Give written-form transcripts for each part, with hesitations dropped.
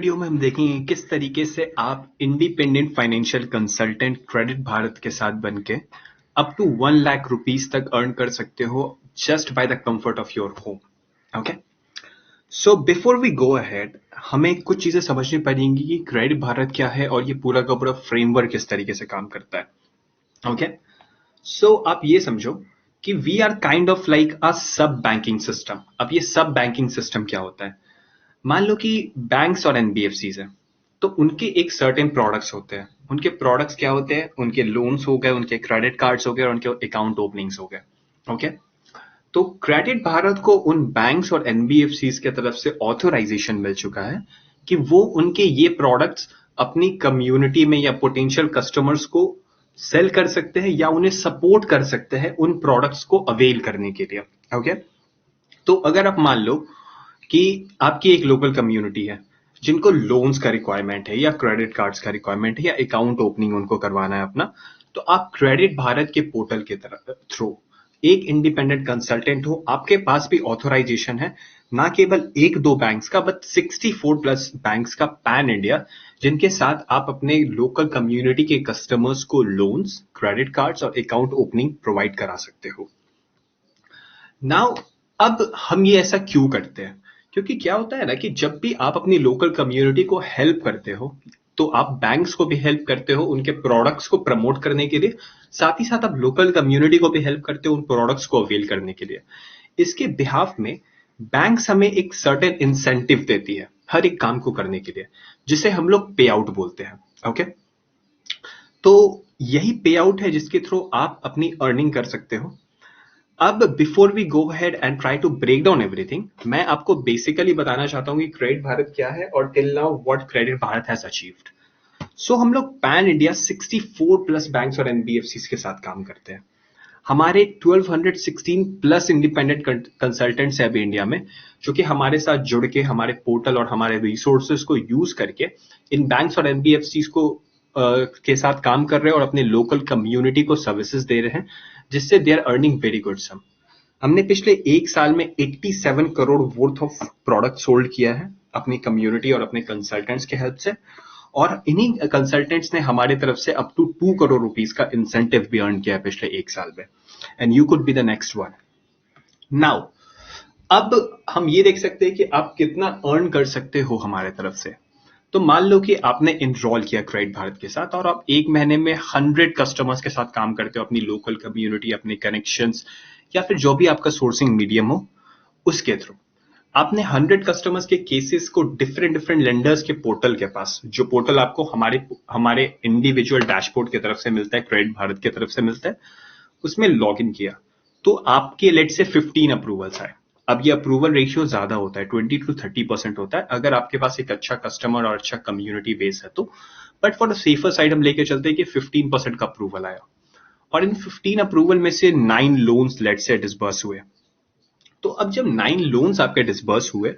Video में हम देखेंगे किस तरीके से आप independent financial consultant credit Bharat के साथ बनके अप टू 1 लाख रुपीज तक अर्न कर सकते हो just by the comfort of your home. Okay, so before we go ahead हमें कुछ चीजें समझनी पड़ेंगी कि क्रेडिट भारत क्या है और ये पूरा का पूरा फ्रेमवर्क किस तरीके से काम करता है। ओके, सो आप ये समझो कि we are kind of like a sub banking system. अब ये सब बैंकिंग सिस्टम क्या होता है? मान लो कि बैंक्स और एनबीएफसीज है, तो उनके एक सर्टेन प्रोडक्ट्स होते हैं। उनके प्रोडक्ट्स क्या होते हैं? उनके लोन्स हो गए, उनके क्रेडिट कार्ड्स हो गए और उनके अकाउंट ओपनिंग्स हो गए। ओके, तो क्रेडिट भारत को उन बैंक्स और एनबीएफसीज की तरफ से ऑथराइजेशन मिल चुका है कि वो उनके ये प्रोडक्ट्स अपनी कम्युनिटी में या पोटेंशियल कस्टमर्स को सेल कर सकते हैं या उन्हें सपोर्ट कर सकते हैं उन प्रोडक्ट्स को अवेल करने के लिए। ओके, तो अगर आप मान लो कि आपकी एक लोकल कम्युनिटी है जिनको लोन्स का रिक्वायरमेंट है या क्रेडिट कार्ड्स का रिक्वायरमेंट है या अकाउंट ओपनिंग उनको करवाना है अपना, तो आप क्रेडिट भारत के पोर्टल के थ्रू एक इंडिपेंडेंट कंसल्टेंट हो, आपके पास भी ऑथराइजेशन है ना केवल एक दो बैंक्स का बट 64 प्लस बैंक्स का पैन इंडिया, जिनके साथ आप अपने लोकल कम्युनिटी के कस्टमर्स को लोन्स, क्रेडिट कार्ड्स और अकाउंट ओपनिंग प्रोवाइड करा सकते हो। नाउ अब हम ये ऐसा क्यों करते हैं? क्योंकि क्या होता है ना कि जब भी आप अपनी लोकल कम्युनिटी को हेल्प करते हो तो आप बैंक्स को भी हेल्प करते हो उनके प्रोडक्ट्स को प्रमोट करने के लिए, साथ ही साथ आप लोकल कम्युनिटी को भी हेल्प करते हो उन प्रोडक्ट्स को अवेल करने के लिए। इसके बिहाफ में बैंक्स हमें एक सर्टेन इंसेंटिव देती है हर एक काम को करने के लिए, जिसे हम लोग पे आउट बोलते हैं। ओके, तो यही पे आउट है जिसके थ्रू आप अपनी अर्निंग कर सकते हो। अब before we go ahead and try to break down everything, मैं आपको बेसिकली बताना चाहता हूं कि क्रेडिट भारत क्या है और till now what credit Bharat has achieved. So हम लोग पैन इंडिया 64 प्लस बैंक्स और एनबीएफसीज के साथ काम करते हैं। हमारे 1216 प्लस इंडिपेंडेंट कंसल्टेंट्स है अभी इंडिया में, जो कि हमारे साथ जुड़ के हमारे पोर्टल और हमारे रिसोर्सेज को यूज करके इन बैंक्स और एनबीएफसीज को के साथ काम कर रहे हैं और अपने लोकल कम्युनिटी को सर्विसेज दे रहे हैं, जिससे they are earning very good sum. हमने पिछले एक साल में 87 crore worth of product sold किया है अपनी कम्युनिटी और अपने कंसल्टेंट्स के हेल्प से, और इन्हीं कंसल्टेंट्स ने हमारे तरफ से अप टू 2 करोड़ रुपीस का इंसेंटिव भी अर्न किया है पिछले एक साल में। And you could be the next one. Now अब हम ये देख सकते हैं कि आप कितना अर्न कर सकते हो हमारे तरफ से। तो मान लो कि आपने इनरोल किया क्रेडिट भारत के साथ और आप एक महीने में 100 कस्टमर्स के साथ काम करते हो अपनी लोकल कम्युनिटी, अपने कनेक्शंस या फिर जो भी आपका सोर्सिंग मीडियम हो उसके थ्रू। आपने 100 कस्टमर्स के केसेस को डिफरेंट डिफरेंट लेंडर्स के पोर्टल के पास, जो पोर्टल आपको हमारे इंडिविजुअल डैशबोर्ड की तरफ से मिलता है, क्रेडिट भारत की तरफ से मिलता है, उसमें लॉग इन किया तो आपके लेट से 15 अप्रूवल्स आए। अब ये अप्रूवल रेशियो ज्यादा होता है, 20 to 30% होता है अगर आपके पास एक अच्छा कस्टमर और अच्छा कम्युनिटी बेस है तो, but for the safer side हम लेके चलते हैं कि 15% का अप्रूवल आया और इन 15 अप्रूवल में से 9 लोन्स लेट से डिसबर्स हुए। तो अब जब 9 लोन्स आपके डिसबर्स हुए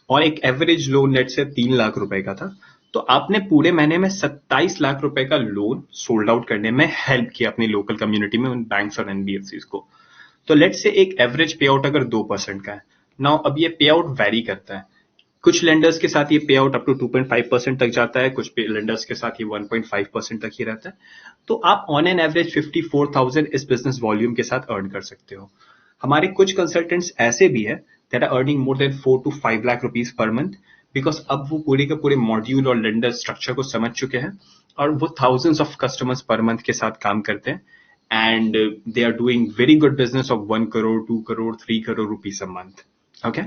और एक एवरेज लोन लेट से 3 लाख रुपए का था, तो आपने पूरे महीने में 27 लाख रुपए का लोन सोल्ड आउट करने में हेल्प किया अपनी लोकल कम्युनिटी में उन बैंक्स और एनबीएफसीज को। तो लेट से एक एवरेज पे आउट अगर 2% का है, नाउ अब ये पे आउट वेरी करता है। कुछ लेंडर्स के साथ ये पे आउट अप टू 2.5% तक जाता है, कुछ लेंडर्स के साथ ये 1.5% तक ही रहता है। तो आप ऑन एन एवरेज 54,000 इस बिजनेस वॉल्यूम के साथ अर्न कर सकते हो। हमारे कुछ कंसल्टेंट्स ऐसे भी है that are earning more than 4 to 5 lakh rupees per month, because अब वो पूरे के पूरे मॉड्यूल और लेंडर स्ट्रक्चर को समझ चुके हैं और वो thousands of customers per month के साथ काम करते हैं and they are doing very good business of 1 crore, 2 crore, 3 crore rupees a month. Okay,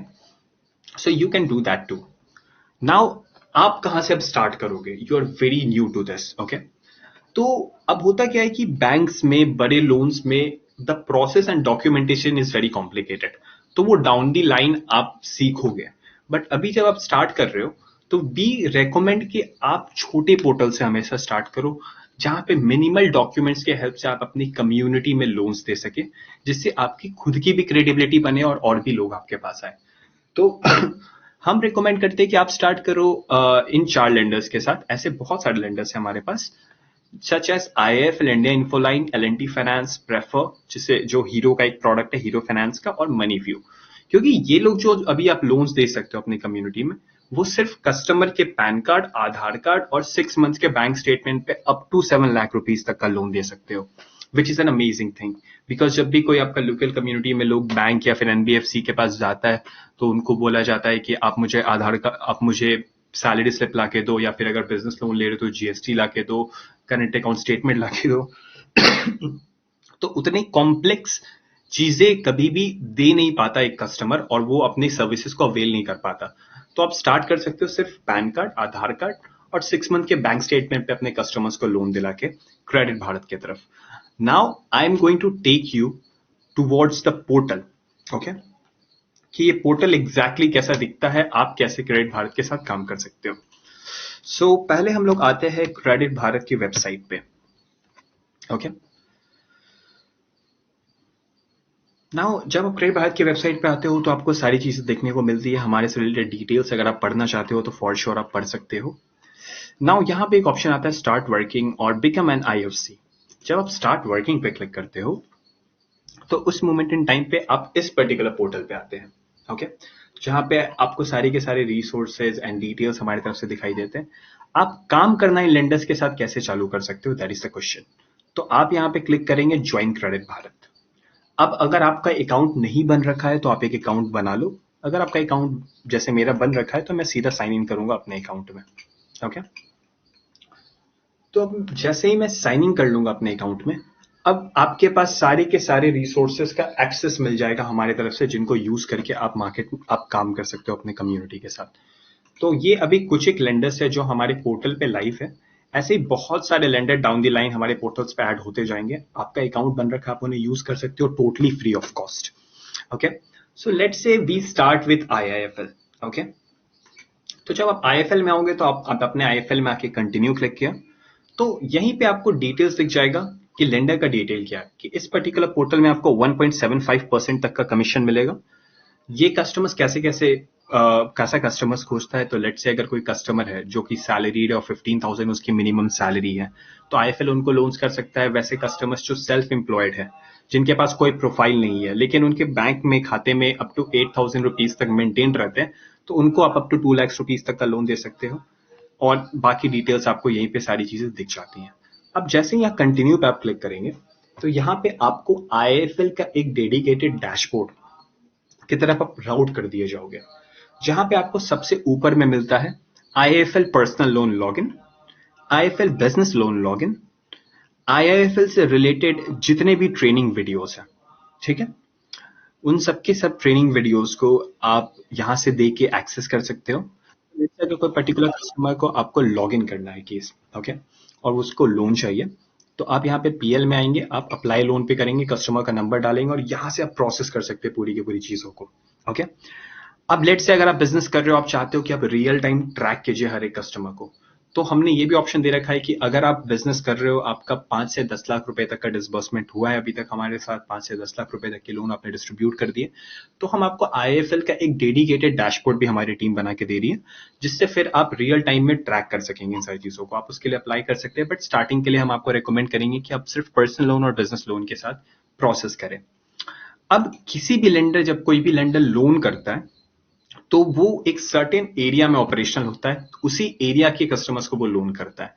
so you can do that too. Now आप कहां से अब स्टार्ट करोगे? You are very new to this. Okay, तो अब होता क्या है कि बैंक्स में बड़े लोन्स में the process and documentation is very complicated, तो वो डाउन दी लाइन आप सीखोगे। बट अभी जब आप स्टार्ट कर रहे हो तो वी रेकमेंड कि आप छोटे पोर्टल से हमेशा स्टार्ट करो, जहां पे मिनिमल डॉक्यूमेंट्स के हेल्प से आप अपनी कम्युनिटी में लोन्स दे सके, जिससे आपकी खुद की भी क्रेडिबिलिटी बने और भी लोग आपके पास आए। तो हम रिकमेंड करते हैं कि आप स्टार्ट करो इन 4 लेंडर्स के साथ। ऐसे बहुत सारे लेंडर्स हैं हमारे पास, such as IIFL, India Infoline, L&T finance, prefer, जिसे जो हीरो का एक प्रोडक्ट है हीरो फाइनेंस का, और मनी व्यू। क्योंकि ये लोग जो अभी आप लोन्स दे सकते हो अपनी कम्युनिटी में, वो सिर्फ कस्टमर के पैन कार्ड, आधार कार्ड और 6 मंथ्स के बैंक स्टेटमेंट पे अप टू 7 लाख रुपीस तक का लोन दे सकते हो, which is an amazing thing. Because जब भी कोई आपका लोकल कम्युनिटी में लोग बैंक या फिर एनबीएफसी के पास जाता है तो उनको बोला जाता है कि आप मुझे आधार कार्ड, आप मुझे सैलरी स्लिप ला के दो, या फिर अगर बिजनेस लोन ले रहे हो तो जीएसटी ला के दो, करंट अकाउंट स्टेटमेंट ला के दो। तो उतने कॉम्प्लेक्स चीजें कभी भी दे नहीं पाता एक कस्टमर, और वो अपनी सर्विसेज को अवेल नहीं कर पाता। तो आप स्टार्ट कर सकते हो सिर्फ पैन कार्ड, आधार कार्ड और 6 मंथ के बैंक स्टेटमेंट पे अपने कस्टमर्स को लोन दिला के क्रेडिट भारत की तरफ। Now I am going to take you towards the portal, okay, कि ये पोर्टल एग्जैक्टली कैसा दिखता है, आप कैसे क्रेडिट भारत के साथ काम कर सकते हो। सो पहले हम लोग आते हैं क्रेडिट भारत की वेबसाइट पे, ओके। नाउ जब आप क्रेडिट भारत की वेबसाइट पे आते हो तो आपको सारी चीजें देखने को मिलती है, हमारे से रिलेटेड डिटेल्स अगर आप पढ़ना चाहते हो तो फॉर श्योर आप पढ़ सकते हो। नाउ यहाँ पे एक ऑप्शन आता है स्टार्ट वर्किंग और बिकम एन आईएफसी। जब आप स्टार्ट वर्किंग पे क्लिक करते हो तो उस मोमेंट इन टाइम पे आप इस पर्टिकुलर पोर्टल पे आते हैं, ओके, जहां पे आपको सारे के सारे रिसोर्सेज एंड डिटेल्स हमारी तरफ से दिखाई देते हैं। आप काम करना इन लेंडर्स के साथ कैसे चालू कर सकते हो, दैट इज द क्वेश्चन। तो आप यहाँ पे क्लिक करेंगे ज्वाइन क्रेडिट भारत। अब अगर आपका अकाउंट नहीं बन रखा है तो आप एक अकाउंट बना लो। अगर आपका अकाउंट जैसे मेरा बन रखा है तो मैं सीधा साइन इन करूंगा अपने अकाउंट में, ओके। तो अब जैसे ही मैं साइन इन कर लूंगा अपने अकाउंट में, अब आपके पास सारे के सारे रिसोर्सेज का एक्सेस मिल जाएगा हमारी तरफ से, जिनको यूज करके आप काम कर सकते हो अपने कम्युनिटी के साथ। तो ये अभी कुछ एक लेंडर्स है जो हमारे पोर्टल पे लाइव है। ऐसे ही बहुत सारे लेंडर डाउन द लाइन हमारे पोर्टल्स पे ऐड होते जाएंगे। आपका अकाउंट बन रखा है, आप उन्हें यूज कर सकते हो totally free of cost, okay. So let's say we start with IIFL, okay. तो जब आप आईएफएल में आओगे तो आप अपने आईएफएल में आके कंटिन्यू क्लिक किया तो यहीं पे आपको डिटेल्स दिख जाएगा कि लेंडर का डिटेल क्या है, कि इस पर्टिकुलर पोर्टल में आपको 1.75% तक का कमीशन मिलेगा। ये कस्टमर्स कैसा कस्टमर्स खोजता है, तो लेट से अगर कोई कस्टमर है जो कि सैलरीड और 15,000 उसकी मिनिमम सैलरी है तो आईएफएल उनको लोन्स कर सकता है। वैसे कस्टमर्स जो सेल्फ एम्प्लॉयड है, जिनके पास कोई प्रोफाइल नहीं है लेकिन उनके बैंक में खाते में अप टू 8,000 रुपीज तक मेंटेन रहते हैं, तो उनको आप अप टू 2 लाख रुपीज तक का लोन दे सकते हो। और बाकी डिटेल्स आपको यहीं पे सारी चीजें दिख जाती हैं। अब जैसे ही यहाँ कंटिन्यू पे आप क्लिक करेंगे तो यहाँ पे आपको आईएफएल का एक डेडिकेटेड डैशबोर्ड की तरफ आप राउट कर दिए जाओगे, जहां पे आपको सबसे ऊपर में मिलता है IFL personal loan login, IFL business loan login, IIFL से रिलेटेड जितने भी ट्रेनिंग वीडियोस हैं, ठीक है, उन सबके सब ट्रेनिंग वीडियोस को आप यहां से देख के एक्सेस कर सकते हो। जैसे कोई पर्टिकुलर कस्टमर को आपको लॉग इन करना है केस, ओके, और उसको लोन चाहिए, तो आप यहाँ पे पीएल में आएंगे, आप अप्लाई लोन पे करेंगे, कस्टमर का नंबर डालेंगे और यहाँ से आप प्रोसेस कर सकते हैं पूरी की पूरी चीजों को, ओके। अब लेट से अगर आप बिजनेस कर रहे हो, आप चाहते हो कि आप रियल टाइम ट्रैक कीजिए हर एक कस्टमर को, तो हमने ये भी ऑप्शन दे रखा है कि अगर आप बिजनेस कर रहे हो, आपका 5 से 10 लाख रुपए तक का डिसबर्समेंट हुआ है अभी तक हमारे साथ, 5 से 10 लाख रुपए तक के लोन आपने डिस्ट्रीब्यूट कर दिए, तो हम आपको आईएफएल का एक डेडिकेटेड डैशबोर्ड भी हमारी टीम बना के दे रही है, जिससे फिर आप रियल टाइम में ट्रैक कर सकेंगे इन सारी चीजों को। आप उसके लिए अप्लाई कर सकते हैं, बट स्टार्टिंग के लिए हम आपको रिकमेंड करेंगे कि आप सिर्फ पर्सनल लोन और बिजनेस लोन के साथ प्रोसेस करें। अब किसी भी लेंडर, जब कोई भी लेंडर लोन करता है तो वो एक सर्टेन एरिया में ऑपरेशनल होता है, उसी एरिया के कस्टमर्स को वो लोन करता है।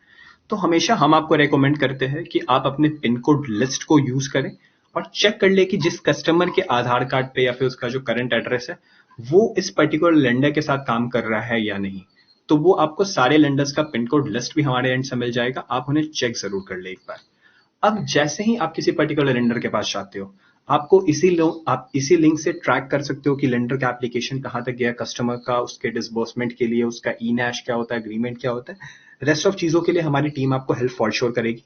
तो हमेशा हम आपको रेकमेंड करते हैं कि आप अपने पिन कोड लिस्ट को यूज करें और चेक कर ले कि जिस कस्टमर के आधार कार्ड पे या फिर उसका जो करंट एड्रेस है वो इस पर्टिकुलर लेंडर के साथ काम कर रहा है या नहीं। तो वो आपको सारे लेंडर्स का पिन कोड लिस्ट भी हमारे एंड से मिल जाएगा, आप उन्हें चेक जरूर कर ले एक बार। अब जैसे ही आप किसी पर्टिकुलर लेंडर के पास जाते हो, आपको आप इसी लिंक से ट्रैक कर सकते हो कि लेंडर का एप्लीकेशन कहां तक गया, कस्टमर का उसके डिसबर्समेंट के लिए उसका ई नैश क्या होता है, एग्रीमेंट क्या होता है। रेस्ट ऑफ चीजों के लिए हमारी टीम आपको हेल्प फॉर श्योर करेगी।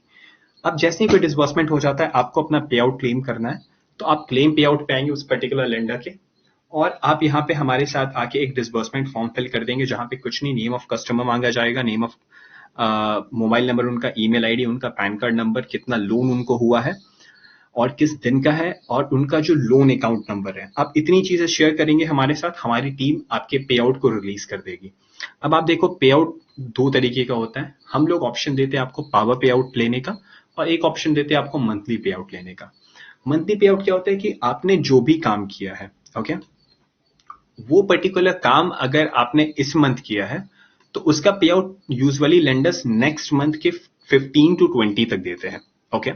अब जैसे ही कोई डिसबर्समेंट हो जाता है, आपको अपना पे आउट क्लेम करना है, तो आप क्लेम पे आउट पे आएंगे उस पर्टिकुलर लेंडर के, और आप यहाँ पे हमारे साथ आके एक डिसबर्समेंट फॉर्म फिल कर देंगे, जहां पे कुछ नहीं, नेम ऑफ कस्टमर मांगा जाएगा, नेम ऑफ मोबाइल नंबर, उनका ईमेल आईडी, उनका पैन कार्ड नंबर, कितना लोन उनको हुआ है और किस दिन का है, और उनका जो लोन अकाउंट नंबर है। आप इतनी चीजें शेयर करेंगे हमारे साथ, हमारी टीम आपके पे आउट को रिलीज कर देगी। अब आप देखो, पे आउट 2 तरीके का होता है। हम लोग ऑप्शन देते हैं आपको पावर पे आउट लेने का, और एक ऑप्शन देते हैं आपको मंथली पे आउट लेने का। मंथली पे आउट क्या होता है कि आपने जो भी काम किया है, ओके, वो पर्टिकुलर काम अगर आपने इस मंथ किया है तो उसका पे out usually lenders next month के 15 to 20 तक देते हैं। ओके,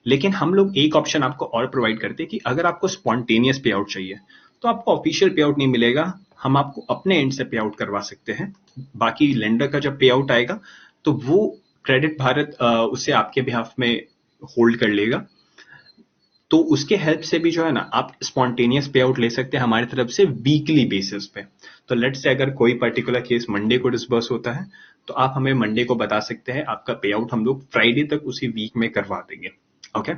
लेकिन हम लोग एक ऑप्शन आपको और प्रोवाइड करते हैं कि अगर आपको स्पॉन्टेनियस पे आउट चाहिए तो आपको ऑफिशियल पे आउट नहीं मिलेगा, हम आपको अपने एंड से पे आउट करवा सकते हैं। बाकी लेंडर का जब पे आउट आएगा तो वो क्रेडिट भारत उसे आपके बिहाफ में होल्ड कर लेगा। तो उसके हेल्प से भी जो है ना आप स्पॉन्टेनियस पे आउट ले सकते हैं हमारी तरफ से वीकली बेसिस पे। तो लेट्स से अगर कोई पर्टिकुलर केस मंडे को डिसबर्स होता है तो आप हमें मंडे को बता सकते हैं, आपका पे आउट हम लोग फ्राइडे तक उसी वीक में करवा देंगे। Okay,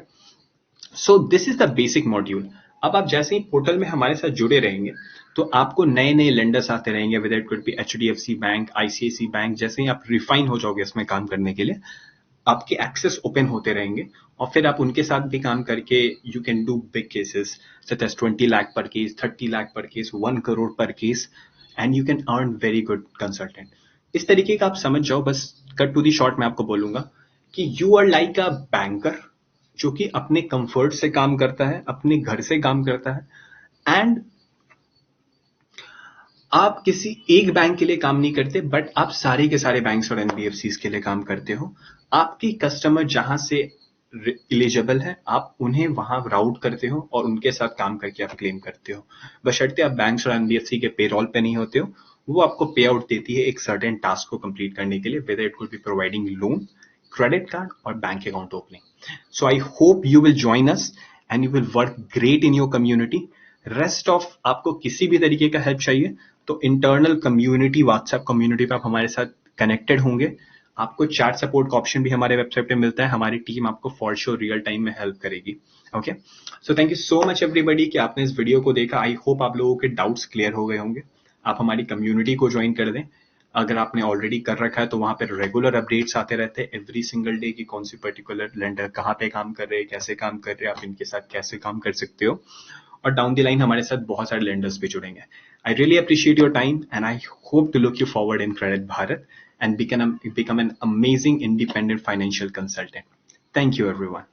so this is the basic module. अब आप जैसे ही पोर्टल में हमारे साथ जुड़े रहेंगे तो आपको नए नए लेंडर्स आते रहेंगे, with it could B HDFC bank, ICICI bank. जैसे ही आप रिफाइन हो जाओगे इसमें काम करने के लिए, आपके एक्सेस ओपन होते रहेंगे और फिर आप उनके साथ भी काम करके you can do big cases such as 20 lakh per case, 30 lakh per case, 1 crore per case, and you can earn very good consultant. इस तरीके का आप समझ जाओ। बस कट टू दी शॉर्ट में आपको बोलूंगा कि you are like a banker जो कि अपने कंफर्ट से काम करता है, अपने घर से काम करता है, एंड आप किसी एक बैंक के लिए काम नहीं करते बट आप सारे के सारे बैंक्स और NBFCs के लिए काम करते हो। आपकी कस्टमर जहां से एलिजिबल है आप उन्हें वहां राउट करते हो और उनके साथ काम करके आप क्लेम करते हो, बशर्ते आप बैंक्स और NBFC के पेरोल पे नहीं होते हो। वो आपको पे आउट देती है एक सर्टेन टास्क को कंप्लीट करने के लिए, whether it could be providing loan, credit card और bank account opening. So I hope you will join us and you will work great in your community. Rest of आपको किसी भी तरीके का हेल्प चाहिए तो इंटरनल कम्युनिटी, व्हाट्सएप कम्युनिटी पे आप हमारे साथ कनेक्टेड होंगे। आपको चैट सपोर्ट का ऑप्शन भी हमारे वेबसाइट पे मिलता है, हमारी टीम आपको फॉर श्योर रियल टाइम में हेल्प करेगी। Okay, so thank you so much everybody कि आपने इस वीडियो को देखा। आई होप आप लोगों के डाउट्स क्लियर हो गए होंगे। आप हमारी कम्युनिटी को ज्वाइन कर दें। अगर आपने ऑलरेडी कर रखा है तो वहां पे रेगुलर अपडेट्स आते रहते हैं एवरी सिंगल डे की कौन सी पर्टिकुलर लेंडर कहाँ पे काम कर रहे हैं, कैसे काम कर रहे हैं, आप इनके साथ कैसे काम कर सकते हो। और डाउन द लाइन हमारे साथ बहुत सारे लेंडर्स भी जुड़ेंगे। I really appreciate your time and I hope to look you forward in credit Bharat and become an amazing independent financial consultant. Thank you, everyone.